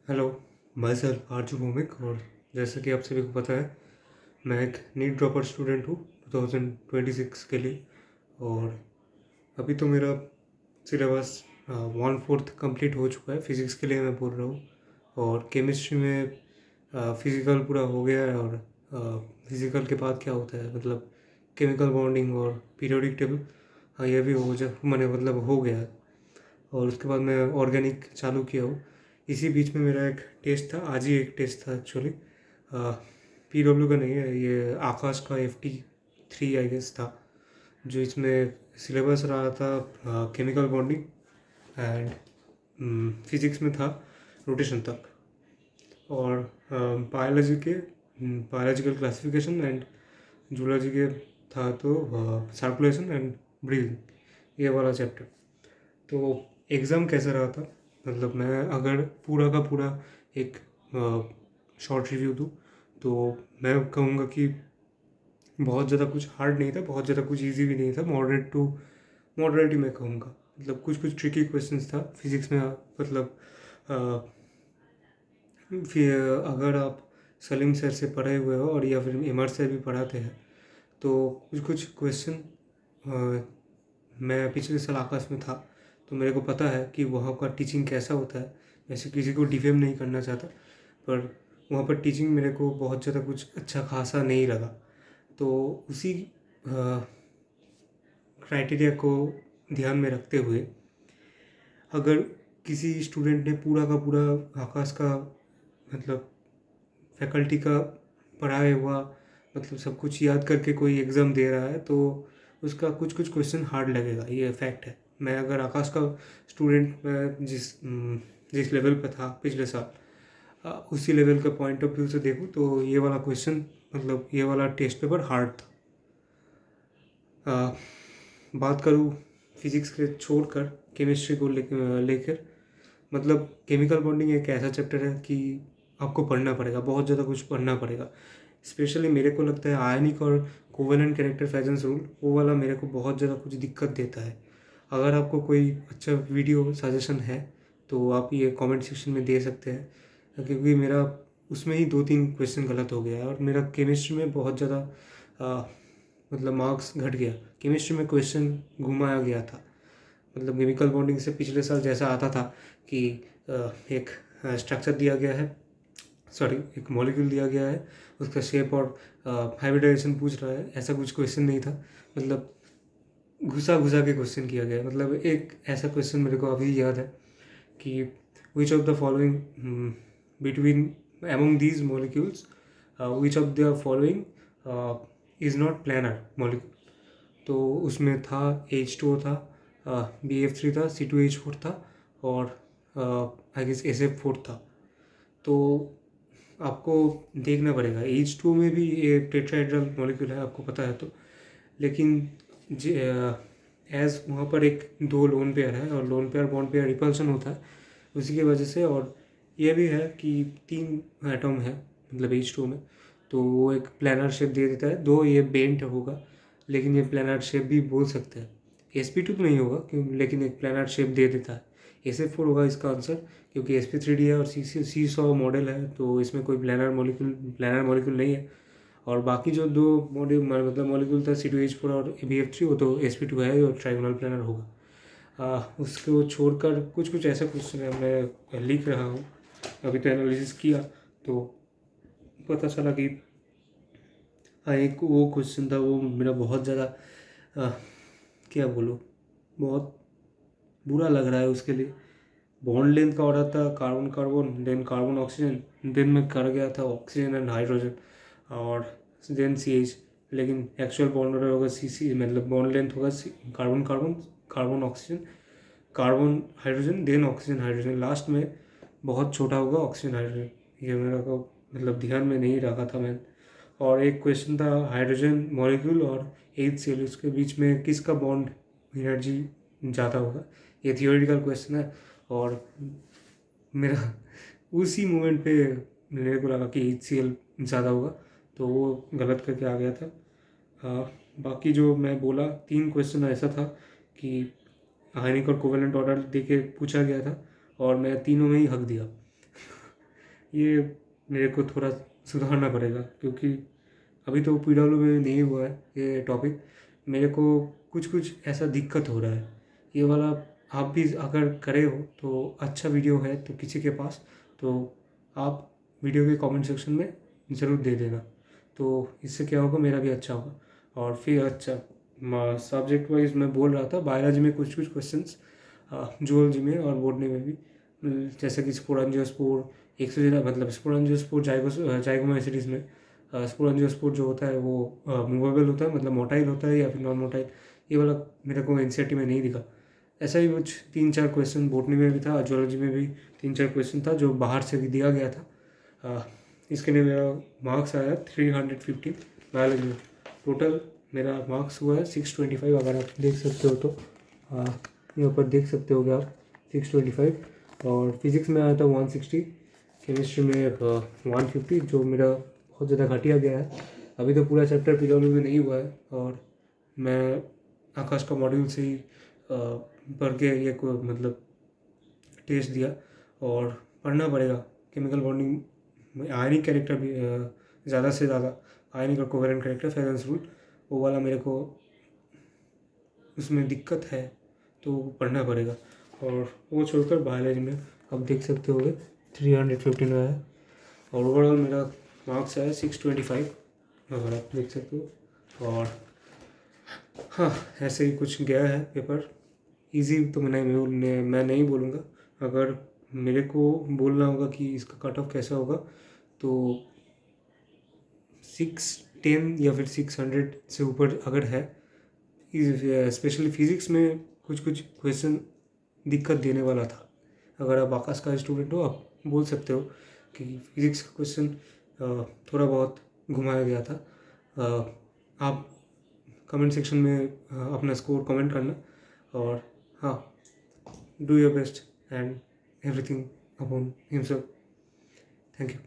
Hello. मैं sir आरजू भौमिक, और जैसा कि आप सभी को पता है, मैं एक नीट ड्रॉपर स्टूडेंट हूँ 2026 के लिए। और अभी तो मेरा सिलेबस 1/4 कंप्लीट हो चुका है। फिज़िक्स के लिए मैं बोल रहा हूँ। और केमिस्ट्री में फिज़िकल पूरा हो गया है। और फिज़िकल के बाद क्या होता है, मतलब केमिकल बॉन्डिंग और पीरियोडिक टेबल, हाँ ये भी हो जा मैंने मतलब हो गया है। और उसके बाद मैं ऑर्गेनिक चालू किया हूँ। इसी बीच में मेरा एक टेस्ट था, आज ही एक टेस्ट था एक्चुअली। PW का नहीं है, ये आकाश का FT3 आई गेस था, जो इसमें सिलेबस रहा था केमिकल बॉन्डिंग एंड फिजिक्स में था रोटेशन तक। और बायोलॉजी के बायोलॉजिकल क्लासिफिकेशन एंड जूलॉजी के था तो सर्कुलेशन एंड ब्रीदिंग, ये वाला चैप्टर। तो एग्ज़ाम कैसा रहा था, मतलब मैं अगर पूरा का पूरा एक शॉर्ट रिव्यू दूँ तो मैं कहूँगा कि बहुत ज़्यादा कुछ हार्ड नहीं था, बहुत ज़्यादा कुछ इजी भी नहीं था, मॉडरेट टू मॉडरेट ही मैं कहूँगा। मतलब कुछ कुछ ट्रिकी क्वेश्चंस था फिज़िक्स में। मतलब फिर अगर आप सलीम सर से पढ़े हुए हो और या फिर इमर से भी पढ़ाते हैं तो कुछ कुछ क्वेश्चन मैं पिछले साल आकाश में था, तो मेरे को पता है कि वहाँ का टीचिंग कैसा होता है। वैसे किसी को डिफेम नहीं करना चाहता, पर वहाँ पर टीचिंग मेरे को बहुत ज़्यादा कुछ अच्छा खासा नहीं लगा। तो उसी क्राइटेरिया को ध्यान में रखते हुए, अगर किसी स्टूडेंट ने पूरा का पूरा आकाश का मतलब फैकल्टी का पढ़ाया हुआ, मतलब सब कुछ याद करके कोई एग्ज़ाम दे रहा है, तो उसका कुछ कुछ क्वेश्चन हार्ड लगेगा, ये फैक्ट है। मैं अगर आकाश का स्टूडेंट मैं जिस लेवल पे था पिछले साल, उसी लेवल का पॉइंट ऑफ व्यू से देखूँ तो ये वाला क्वेश्चन, मतलब ये वाला टेस्ट पेपर हार्ड था। बात करूँ फिज़िक्स के छोड़कर केमिस्ट्री को लेकर, मतलब केमिकल बॉन्डिंग एक ऐसा चैप्टर है कि आपको पढ़ना पड़ेगा, बहुत ज़्यादा कुछ पढ़ना पड़ेगा। स्पेशली मेरे को लगता है आयनिक और कोवेलेंट कैरेक्टराइजेशन रूल, वो वाला मेरे को बहुत ज़्यादा कुछ दिक्कत देता है। अगर आपको कोई अच्छा वीडियो सजेशन है तो आप ये कमेंट सेक्शन में दे सकते हैं, क्योंकि मेरा उसमें ही 2-3 क्वेश्चन गलत हो गया है और मेरा केमिस्ट्री में बहुत ज़्यादा मतलब मार्क्स घट गया। केमिस्ट्री में क्वेश्चन घुमाया गया था, मतलब केमिकल बॉन्डिंग से पिछले साल जैसा आता था कि एक स्ट्रक्चर दिया गया है, सॉरी एक मॉलिक्यूल दिया गया है, उसका शेप और हाइब्रिडाइजेशन पूछ रहा है, ऐसा कुछ क्वेश्चन नहीं था। मतलब घुसा घुसा के क्वेश्चन किया गया है। मतलब एक ऐसा क्वेश्चन मेरे को अभी याद है कि which of the following between among these molecules, which of the following is not planar molecule. तो उसमें था H2O था, BF3 था, C2H4 था, और आई गेस SF4 था। तो आपको देखना पड़ेगा, H2O में भी ये टेट्राहेड्रल मॉलिक्यूल है, आपको पता है तो। लेकिन एज वहाँ पर एक 2 लोन पेयर है और lone pair bond pair repulsion होता है उसी की वजह से। और ये भी है कि 3 एटम है मतलब H2O में, तो वो एक प्लानर शेप दे देता है। दो ये बेंट होगा, लेकिन ये प्लानर शेप भी बोल सकते हैं। sp2 तो नहीं होगा क्यों, लेकिन एक प्लानर शेप दे देता है। SF4 होगा इसका आंसर, क्योंकि sp3d है और C100 मॉडल है, तो इसमें कोई प्लानर मॉलिक्यूल नहीं है। और बाकी जो 2 मतलब मॉलिक्यूल था C2H4 और BF3, वो तो sp2 है और ट्राइगोनल प्लानर होगा। उसको छोड़कर कुछ कुछ ऐसा क्वेश्चन है, मैं लिख रहा हूँ, अभी तो एनालिसिस किया तो पता चला कि हाँ एक वो क्वेश्चन था, वो मेरा बहुत ज़्यादा क्या बोलूँ, बहुत बुरा लग रहा है उसके लिए। बॉन्ड लेंथ का ऑर्डर था carbon carbon, then carbon oxygen, then मैं कर गया था ऑक्सीजन एंड हाइड्रोजन, और देन CH। लेकिन एक्चुअल बॉन्ड ऑर्डर होगा CC, मतलब बॉन्ड लेंथ होगा carbon carbon, carbon oxygen, carbon hydrogen, then oxygen hydrogen, last में बहुत छोटा होगा ऑक्सीजन हाइड्रोजन। ये मेरा को मतलब ध्यान में नहीं रखा था मैं। और एक क्वेश्चन था हाइड्रोजन मॉलिक्यूल और HCl, उसके बीच में किसका बॉन्ड एनर्जी ज़्यादा होगा। ये थियोरेटिकल क्वेश्चन है, और मेरा उसी मोमेंट पे मेरे को लगा कि HCl ज़्यादा होगा, तो वो गलत करके आ गया था। बाकी जो मैं बोला 3 क्वेश्चन ऐसा था कि आयनिक और कोवेलेंट ऑर्डर दे के पूछा गया था, और मैं तीनों में ही हक दिया। ये मेरे को थोड़ा सुधारना पड़ेगा, क्योंकि अभी तो PW में नहीं हुआ है ये टॉपिक। मेरे को कुछ कुछ ऐसा दिक्कत हो रहा है ये वाला। आप भी अगर करे हो तो अच्छा वीडियो है तो किसी के पास, तो आप वीडियो के कमेंट सेक्शन में ज़रूर दे देना, तो इससे क्या होगा, मेरा भी अच्छा होगा। और फिर अच्छा, सब्जेक्ट वाइज मैं बोल रहा था, बायोलॉजी में कुछ कुछ क्वेश्चंस, जूलॉजी में और बॉटनी में भी, जैसे कि स्पोरेंजियोस्पोर, एक से ज़्यादा मतलब स्पोरेंजियोस्पोर जाइगोमाइसीटीज में स्पोरेंजियोस्पोर जो होता है वो मूवेबल होता है, मतलब मोटाइल होता है या फिर नॉन मोटाइल, ये वाला मेरे को एनसीईआरटी में नहीं दिखा। ऐसा ही कुछ 3-4 क्वेश्चन बॉटनी में भी था, जूलॉजी में भी 3-4 क्वेश्चन था जो बाहर से भी दिया गया था। इसके लिए मेरा मार्क्स आया 315 बायोलॉजी में। टोटल मेरा मार्क्स हुआ है 625, अगर आप देख सकते हो तो यहाँ पर देख सकते हो आप 625। और फिज़िक्स में आया था 160, केमिस्ट्री में 150, जो मेरा बहुत ज़्यादा घटिया गया है। अभी तो पूरा चैप्टर PW में नहीं हुआ है, और मैं आकाश का मॉड्यूल से ही पढ़ के ये को मतलब टेस्ट दिया, और पढ़ना पड़ेगा। केमिकल बॉन्डिंग आयनिक कैरेक्टर भी ज़्यादा से ज़्यादा, आयनिक और कोवेलेंट कैरेक्टर, फेरेंस रूल, वो वाला मेरे को उसमें दिक्कत है, तो पढ़ना पड़ेगा। और वो छोड़कर बायोलॉजी में आप देख सकते हो 315 आया है, और ओवरऑल मेरा मार्क्स आया 625, अगर आप देख सकते हो। और हाँ, ऐसे ही कुछ गया है पेपर। इजी तो मैं नहीं बोलूँगा। अगर मेरे को बोलना होगा कि इसका कट ऑफ कैसा होगा, तो 610 या फिर 600 से ऊपर अगर है। स्पेशली फिज़िक्स में कुछ कुछ क्वेश्चन दिक्कत देने वाला था। अगर आप आकाश का स्टूडेंट हो, आप बोल सकते हो कि फिज़िक्स का क्वेश्चन थोड़ा बहुत घुमाया गया था। आप कमेंट सेक्शन में अपना स्कोर कमेंट करना, और हाँ, do your best and everything upon himself. Thank you.